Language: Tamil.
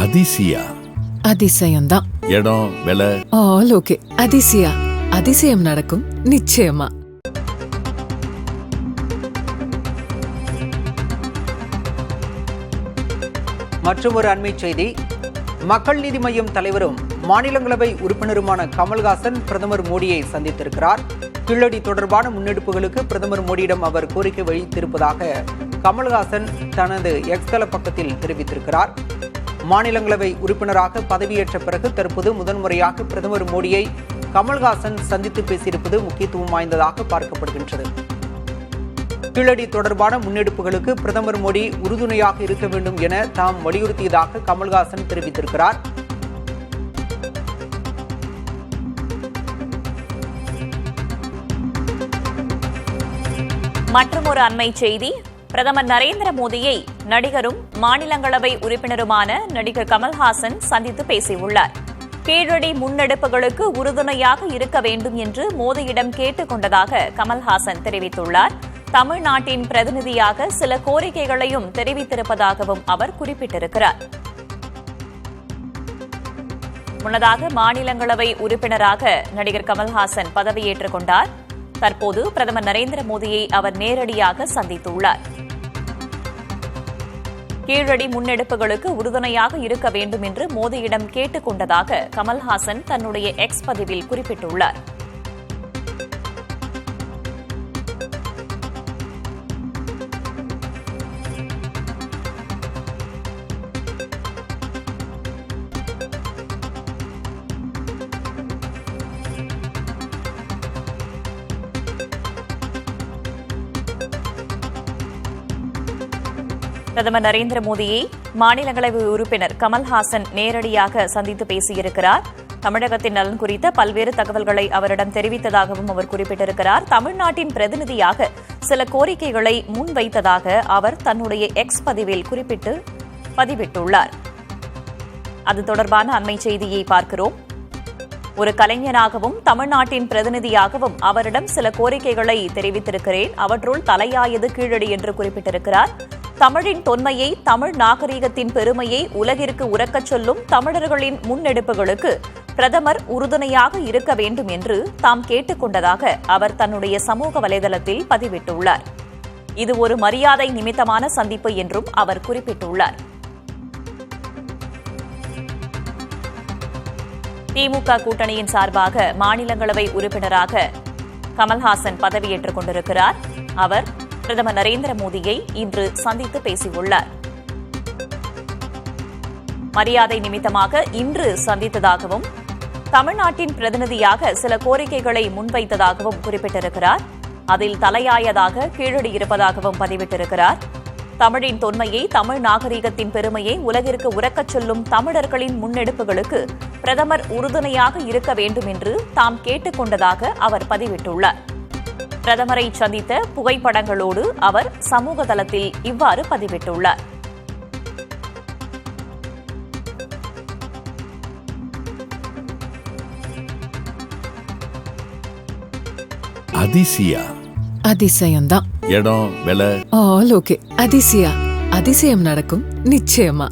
அதிசயா அதிசயம்தான். இடம் விலை ஆல் ஓகே. அதிசயா அதிசயம் நடக்கும் நிச்சயமா. மற்றும் ஒரு அண்மை செய்தி. மக்கள் நீதி மய்யம் தலைவரும் மாநிலங்களவை உறுப்பினருமான கமல்ஹாசன் பிரதமர் மோடியை சந்தித்திருக்கிறார். கீழடி தொடர்பான முன்னெடுப்புகளுக்கு பிரதமர் மோடியிடம் அவர் கோரிக்கை வைத்திருப்பதாக கமல்ஹாசன் தனது எக்ஸ் தள பக்கத்தில் தெரிவித்திருக்கிறார். மாநிலங்களவை உறுப்பினராக பதவியேற்ற பிறகு தற்போது முதன்முறையாக பிரதமர் மோடியை கமல்ஹாசன் சந்தித்து பேசியிருப்பது முக்கியத்துவம் வாய்ந்ததாக பார்க்கப்படுகின்றது. கீழடி தொடர்பான முன்னெடுப்புகளுக்கு பிரதமர் மோடி உறுதுணையாக இருக்க வேண்டும் என தாம் வலியுறுத்தியதாக கமல்ஹாசன் தெரிவித்திருக்கிறார். மற்றும் ஒரு அண்மை செய்தி. பிரதமர் நரேந்திர மோடியை நடிகரும் மாநிலங்களவை உறுப்பினருமான நடிகர் கமல்ஹாசன் சந்தித்து பேசியுள்ளார். கீழடி முன்னெடுப்புகளுக்கு உறுதுணையாக இருக்க வேண்டும் என்று மோடியிடம் கேட்டுக் கொண்டதாக கமல்ஹாசன் தெரிவித்துள்ளார். தமிழ்நாட்டின் பிரதிநிதியாக சில கோரிக்கைகளையும் தெரிவித்திருப்பதாகவும் அவர் குறிப்பிட்டிருக்கிறார். முன்னதாக மாநிலங்களவை உறுப்பினராக நடிகர் கமல்ஹாசன் பதவியேற்றுக் கொண்டார். தற்போது பிரதமர் நரேந்திர மோடியை அவர் நேரடியாக சந்தித்துள்ளார். கீழடி முன்னெடுப்புகளுக்கு உறுதுணையாக இருக்க வேண்டும் என்று மோடியிடம் கேட்டுக் கொண்டதாக கமல்ஹாசன் தன்னுடைய எக்ஸ் பதிவில் குறிப்பிட்டுள்ளார். பிரதமர் நரேந்திர மோடியை மாநிலங்களவை உறுப்பினர் கமல்ஹாசன் நேரடியாக சந்தித்து பேசியிருக்கிறார். தமிழகத்தின் நலன் குறித்த பல்வேறு தகவல்களை அவரிடம் தெரிவித்ததாகவும் அவர் குறிப்பிட்டிருக்கிறார். தமிழ்நாட்டின் பிரதிநிதியாக சில கோரிக்கைகளை முன்வைத்ததாக அவர் தன்னுடைய எக்ஸ் பதிவில் பதிவிட்டுள்ளார். அது தொடர்பான அண்மை செய்தியை பார்க்கிறோம். ஒரு கலைஞனாகவும் தமிழ்நாட்டின் பிரதிநிதியாகவும் அவரிடம் சில கோரிக்கைகளை தெரிவித்திருக்கிறேன். அவற்றுள் தலையாயது கீழடி என்று குறிப்பிட்டிருக்கிறார். தமிழின் தொன்மையை, தமிழ் நாகரீகத்தின் பெருமையை உலகிற்கு உரக்கச் சொல்லும் தமிழர்களின் முன்னெடுப்புகளுக்கு பிரதமர் உறுதுணையாக இருக்க வேண்டும் என்று தாம் கேட்டுக் கொண்டதாக அவர் தன்னுடைய சமூக வலைதளத்தில் பதிவிட்டுள்ளார். இது ஒரு மரியாதை நிமித்தமான சந்திப்பு என்றும் அவர் குறிப்பிட்டுள்ளார். திமுக கூட்டணியின் சார்பாக மாநிலங்களவை உறுப்பினராக கமல்ஹாசன் பதவியேற்றுக் கொண்டிருக்கிறார். அவர் பிரதமர் நரேந்திர மோடியை இன்று சந்தித்து பேசியுள்ளார். மரியாதை நிமித்தமாக இன்று சந்தித்ததாகவும் தமிழ்நாட்டின் பிரதிநிதியாக சில கோரிக்கைகளை முன்வைத்ததாகவும் குறிப்பிட்டிருக்கிறார். அதில் தலையாயதாக கீழடி இருப்பதாகவும் பதிவிட்டிருக்கிறார். தமிழின் தொன்மையை, தமிழ் நாகரீகத்தின் பெருமையை உலகிற்கு உரக்கச் சொல்லும் தமிழர்களின் முன்னெடுப்புகளுக்கு பிரதமர் உறுதுணையாக இருக்க வேண்டும் என்று தாம் கேட்டுக் கொண்டதாக அவர் பதிவிட்டுள்ளார். பிரதமரை சந்தித்த புகைப்படங்களோடு அவர் சமூக தளத்தில் இவ்வாறு பதிவிட்டுள்ளார். அதிசயா அதிசயம்தான். இடம் விலை ஆல் ஓகே. அதிசயா அதிசயம் நடக்கும் நிச்சயமா.